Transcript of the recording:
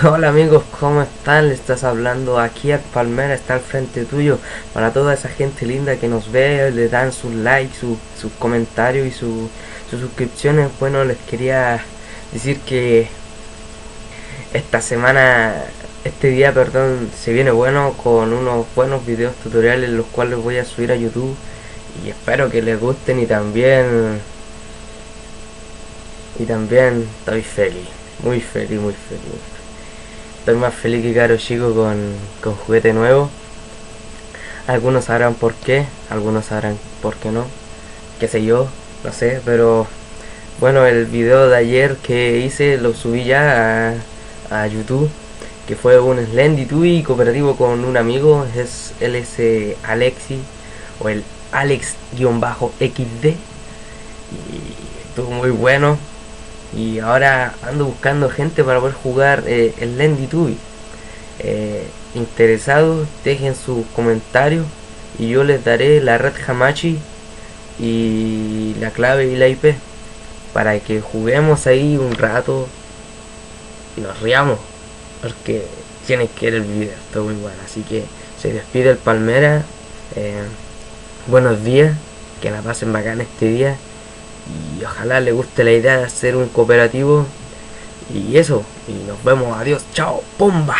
Hola amigos, ¿cómo están? Le estás hablando aquí al Palmera, está al frente tuyo. Para toda esa gente linda que nos ve, le dan sus likes, sus comentarios y sus suscripciones. Bueno, les quería decir que esta semana, este día, perdón, se viene bueno con unos buenos videos tutoriales los cuales voy a subir a YouTube y espero que les gusten y también estoy feliz, muy feliz, muy feliz. Estoy más feliz que caro chico con juguete nuevo. Algunos sabrán por qué, algunos sabrán por qué no. Qué sé yo, no sé, pero bueno, el video de ayer que hice lo subí ya a YouTube, que fue un Slendy Tui cooperativo con un amigo, él es Alexi, o el Alex-XD, y estuvo muy bueno. Y ahora ando buscando gente para poder jugar el Lendy Tube. Interesados, dejen sus comentarios y yo les daré la red Hamachi y la clave y la IP para que juguemos ahí un rato y nos riamos, porque tienen que ver el video, está muy bueno. Así que se despide el Palmera. Buenos días, que la pasen bacán este día y ojalá les guste la idea de hacer un cooperativo. Y eso, y nos vemos, adiós, chao, ¡pumba!